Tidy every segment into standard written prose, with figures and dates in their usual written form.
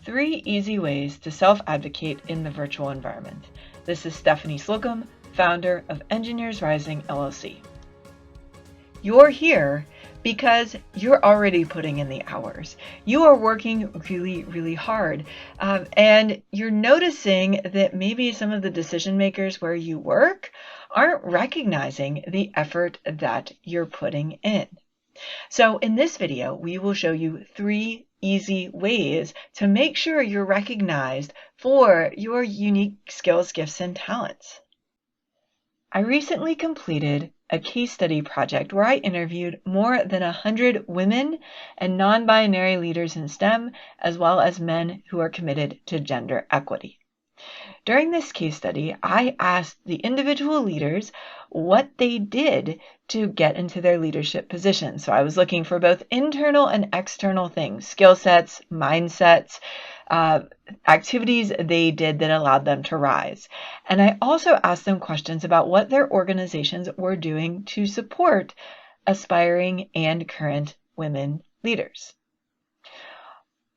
3 easy ways to self-advocate in the virtual environment. This is Stephanie Slocum, founder of Engineers Rising LLC. You're here because you're already putting in the hours. You are working really, really hard. And you're noticing that maybe some of the decision makers where you work aren't recognizing the effort that you're putting in. So in this video, we will show you 3 easy ways to make sure you're recognized for your unique skills, gifts, and talents. I recently completed a case study project where I interviewed more than 100 women and non-binary leaders in STEM, as well as men who are committed to gender equity. During this case study, I asked the individual leaders what they did to get into their leadership position. So I was looking for both internal and external things, skill sets, mindsets, activities they did that allowed them to rise. And I also asked them questions about what their organizations were doing to support aspiring and current women leaders.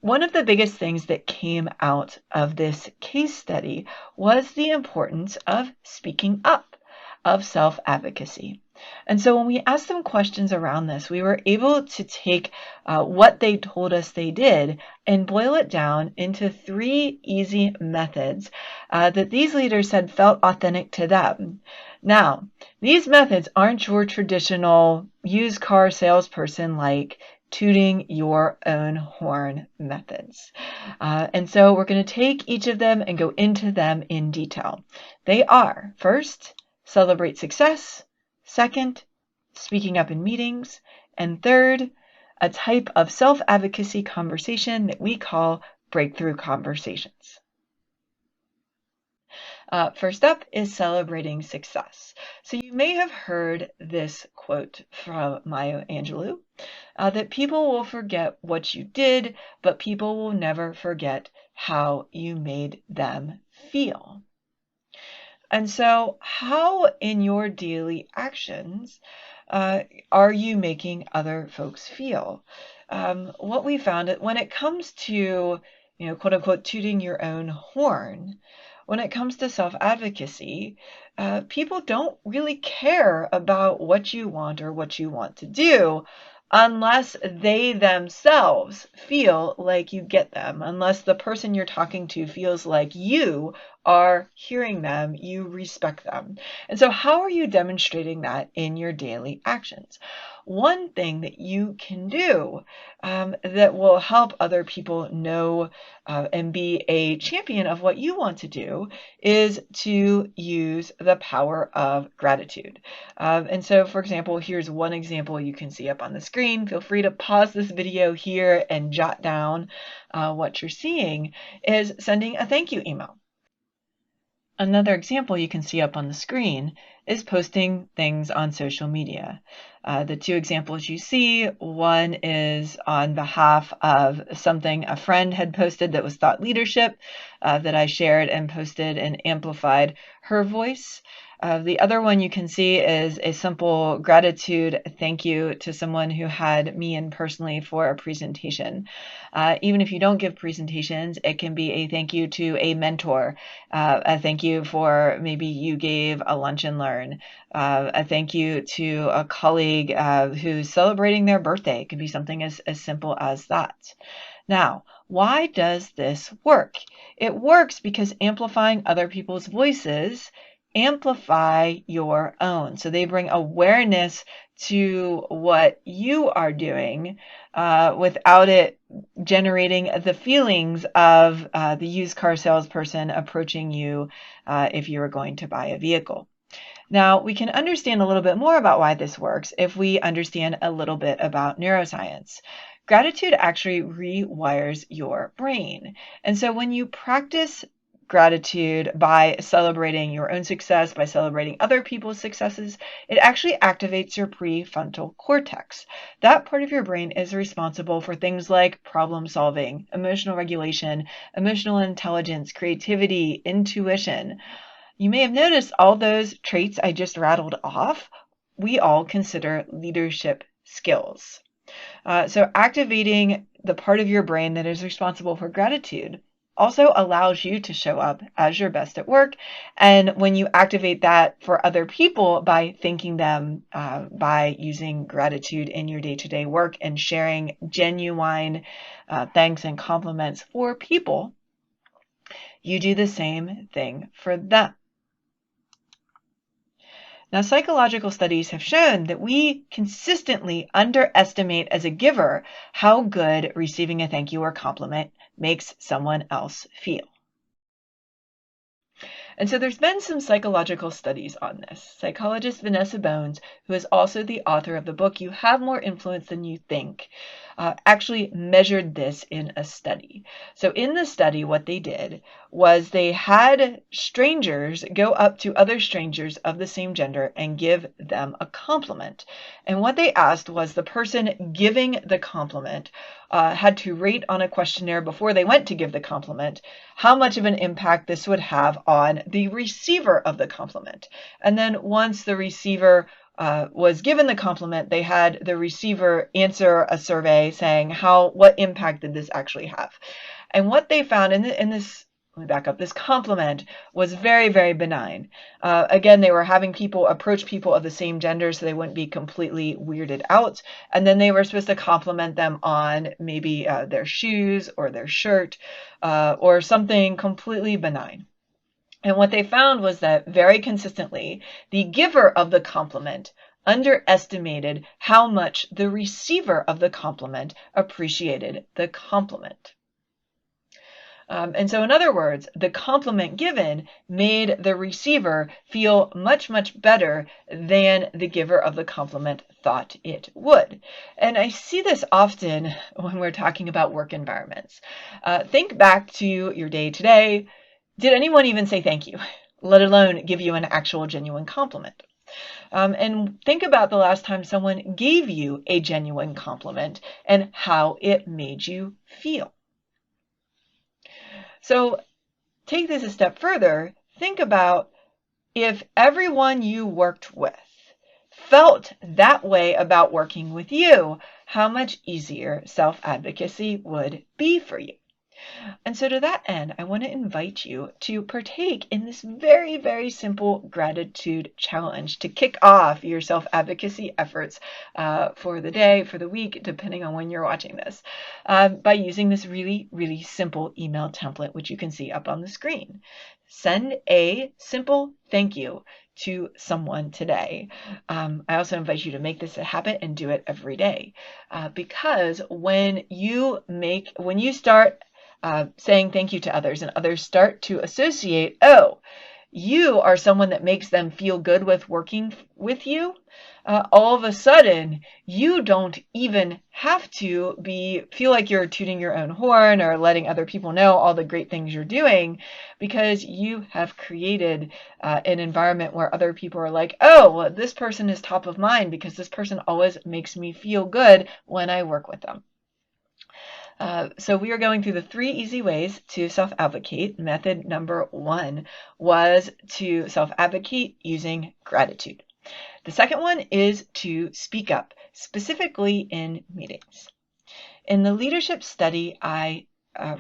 One of the biggest things that came out of this case study was the importance of speaking up, of self-advocacy. And so when we asked them questions around this, we were able to take what they told us they did and boil it down into 3 easy methods that these leaders said felt authentic to them. Now, these methods aren't your traditional used car salesperson like tooting your own horn methods. And so we're going to take each of them and go into them in detail. They are, first, celebrate success. Second, speaking up in meetings. And third, a type of self-advocacy conversation that we call breakthrough conversations. First up is celebrating success. So you may have heard this quote from Maya Angelou, that people will forget what you did, but people will never forget how you made them feel. And so how in your daily actions are you making other folks feel? What we found when it comes to, quote unquote, tooting your own horn, when it comes to self-advocacy, people don't really care about what you want or what you want to do unless they themselves feel like you get them, unless the person you're talking to feels like you are hearing them, you respect them. And so how are you demonstrating that in your daily actions? One thing that you can do that will help other people know and be a champion of what you want to do is to use the power of gratitude. And so, for example, here's one example you can see up on the screen. Feel free to pause this video here and jot down what you're seeing is sending a thank you email. Another example you can see up on the screen is posting things on social media. The 2 examples you see, one is on behalf of something a friend had posted that was thought leadership that I shared and posted and amplified her voice. The other one you can see is a simple gratitude thank you to someone who had me in personally for a presentation. Even if you don't give presentations, it can be a thank you to a mentor, a thank you for maybe you gave a lunch and learn, a thank you to a colleague who's celebrating their birthday. It could be something as simple as that. Now, why does this work? It works because amplifying other people's voices amplify your own. So they bring awareness to what you are doing without it generating the feelings of the used car salesperson approaching you if you were going to buy a vehicle. Now, we can understand a little bit more about why this works if we understand a little bit about neuroscience. Gratitude actually rewires your brain. And so when you practice gratitude by celebrating your own success, by celebrating other people's successes, it actually activates your prefrontal cortex. That part of your brain is responsible for things like problem solving, emotional regulation, emotional intelligence, creativity, intuition. You may have noticed all those traits I just rattled off, we all consider leadership skills. So activating the part of your brain that is responsible for gratitude also allows you to show up as your best at work. And when you activate that for other people by thanking them, by using gratitude in your day-to-day work and sharing genuine thanks and compliments for people, you do the same thing for them. Now, psychological studies have shown that we consistently underestimate as a giver how good receiving a thank you or compliment makes someone else feel. And so there's been some psychological studies on this. Psychologist Vanessa Bones, who is also the author of the book You Have More Influence Than You Think, actually measured this in a study. So in the study, what they did was they had strangers go up to other strangers of the same gender and give them a compliment. And what they asked was the person giving the compliment had to rate on a questionnaire before they went to give the compliment how much of an impact this would have on the receiver of the compliment. And then once the receiver was given the compliment, they had the receiver answer a survey saying what impact did this actually have. And what they found in this, let me back up, this compliment was very, very benign. Again, they were having people approach people of the same gender so they wouldn't be completely weirded out. And then they were supposed to compliment them on maybe their shoes or their shirt or something completely benign. And what they found was that very consistently, the giver of the compliment underestimated how much the receiver of the compliment appreciated the compliment. And so in other words, the compliment given made the receiver feel much, much better than the giver of the compliment thought it would. And I see this often when we're talking about work environments. Think back to your day today. Did anyone even say thank you, let alone give you an actual genuine compliment? And think about the last time someone gave you a genuine compliment and how it made you feel. So take this a step further. Think about if everyone you worked with felt that way about working with you, how much easier self-advocacy would be for you. And so to that end, I want to invite you to partake in this very, very simple gratitude challenge to kick off your self-advocacy efforts for the day, for the week, depending on when you're watching this, by using this really, really simple email template, which you can see up on the screen. Send a simple thank you to someone today. I also invite you to make this a habit and do it every day, because when you start saying thank you to others and others start to associate, oh, you are someone that makes them feel good with working with you, all of a sudden you don't even have to feel like you're tooting your own horn or letting other people know all the great things you're doing, because you have created an environment where other people are like, oh, well, this person is top of mind because this person always makes me feel good when I work with them. So we are going through the 3 easy ways to self-advocate. Method number 1 was to self-advocate using gratitude. The second one is to speak up, specifically in meetings. In the leadership study I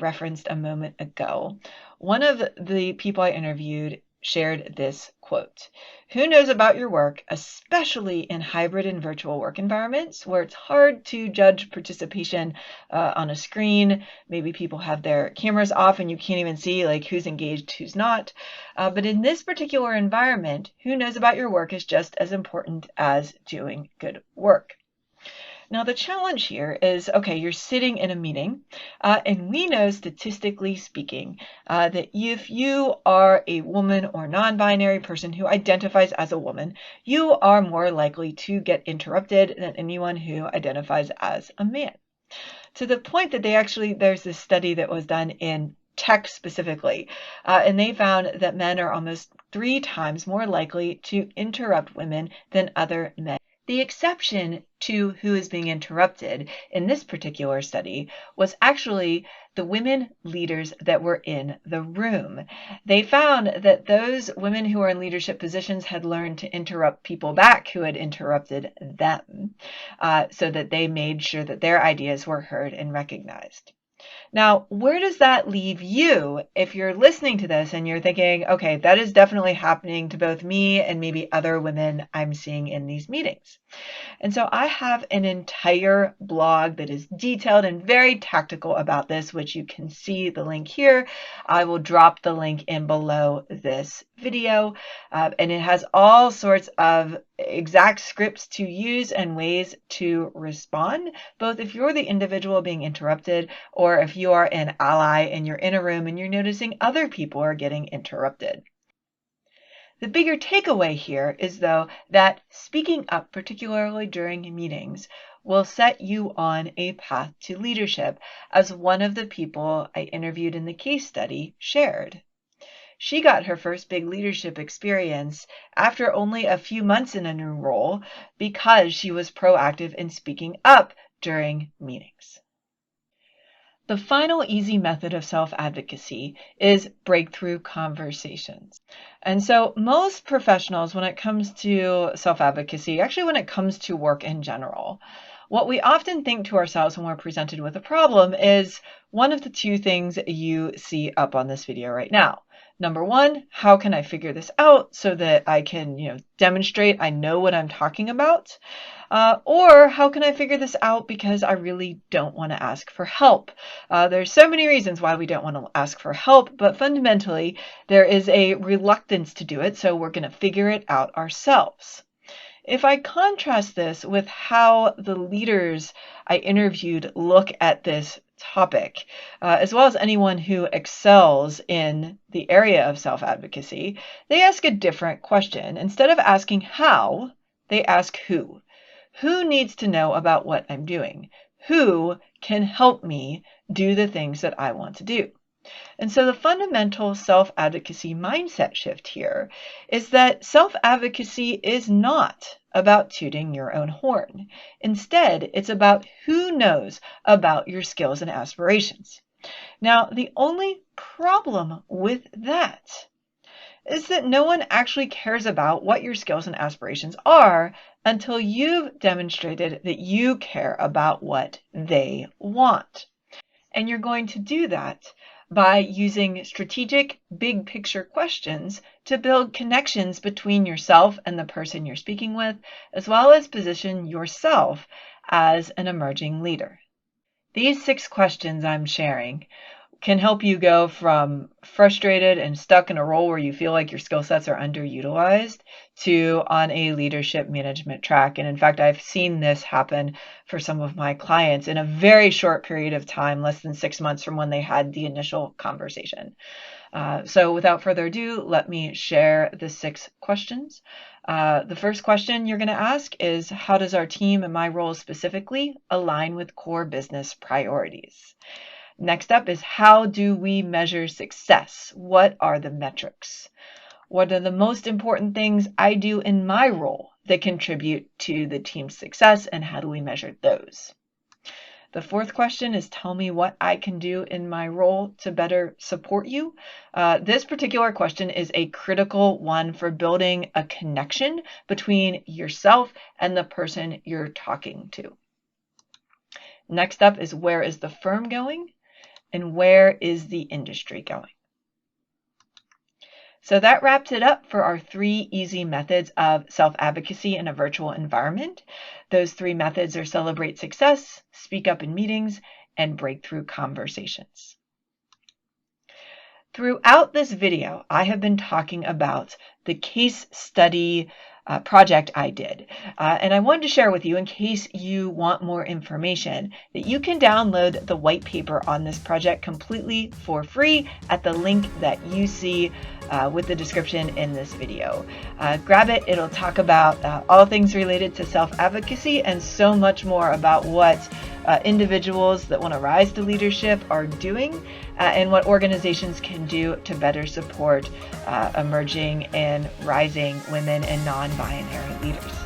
referenced a moment ago, one of the people I interviewed shared this quote: "Who knows about your work, especially in hybrid and virtual work environments where it's hard to judge participation on a screen. Maybe people have their cameras off and you can't even see like who's engaged, who's not. But in this particular environment, who knows about your work is just as important as doing good work." Now, the challenge here is, okay, you're sitting in a meeting, and we know statistically speaking that if you are a woman or non-binary person who identifies as a woman, you are more likely to get interrupted than anyone who identifies as a man. To the point that there's this study that was done in tech specifically, and they found that men are almost 3 times more likely to interrupt women than other men. The exception to who is being interrupted in this particular study was actually the women leaders that were in the room. They found that those women who were in leadership positions had learned to interrupt people back who had interrupted them, so that they made sure that their ideas were heard and recognized. Now, where does that leave you if you're listening to this and you're thinking, okay, that is definitely happening to both me and maybe other women I'm seeing in these meetings? And so I have an entire blog that is detailed and very tactical about this, which you can see the link here. I will drop the link in below this video, and it has all sorts of exact scripts to use and ways to respond, both if you're the individual being interrupted or if you are an ally and you're in a room and you're noticing other people are getting interrupted. The bigger takeaway here is, though, that speaking up, particularly during meetings, will set you on a path to leadership, as one of the people I interviewed in the case study shared. She got her first big leadership experience after only a few months in a new role because she was proactive in speaking up during meetings. The final easy method of self-advocacy is breakthrough conversations. And so most professionals, when it comes to self-advocacy, actually when it comes to work in general, what we often think to ourselves when we're presented with a problem is one of the two things you see up on this video right now. Number one, how can I figure this out so that I can, demonstrate I know what I'm talking about? Or how can I figure this out because I really don't want to ask for help? There's so many reasons why we don't want to ask for help, but fundamentally there is a reluctance to do it, so we're going to figure it out ourselves. If I contrast this with how the leaders I interviewed look at this topic, as well as anyone who excels in the area of self-advocacy, they ask a different question. Instead of asking how, they ask who. Who needs to know about what I'm doing? Who can help me do the things that I want to do? And so the fundamental self-advocacy mindset shift here is that self-advocacy is not about tooting your own horn. Instead, it's about who knows about your skills and aspirations. Now, the only problem with that is that no one actually cares about what your skills and aspirations are until you've demonstrated that you care about what they want. And you're going to do that by using strategic, big picture questions to build connections between yourself and the person you're speaking with, as well as position yourself as an emerging leader. These 6 questions I'm sharing can help you go from frustrated and stuck in a role where you feel like your skill sets are underutilized to on a leadership management track. And in fact, I've seen this happen for some of my clients in a very short period of time, less than 6 months from when they had the initial conversation. So without further ado, let me share the 6 questions. The first question you're going to ask is, how does our team and my role specifically align with core business priorities? Next up is, how do we measure success? What are the metrics? What are the most important things I do in my role that contribute to the team's success, and how do we measure those? The fourth question is, tell me what I can do in my role to better support you. This particular question is a critical one for building a connection between yourself and the person you're talking to. Next up is, where is the firm going? And where is the industry going? So that wraps it up for our 3 easy methods of self-advocacy in a virtual environment. Those 3 methods are celebrate success, speak up in meetings, and breakthrough conversations. Throughout this video, I have been talking about the case study project I did. And I wanted to share with you, in case you want more information, that you can download the white paper on this project completely for free at the link that you see with the description in this video. Grab it. It'll talk about all things related to self-advocacy and so much more about what individuals that want to rise to leadership are doing and what organizations can do to better support emerging and rising women and non-binary leaders.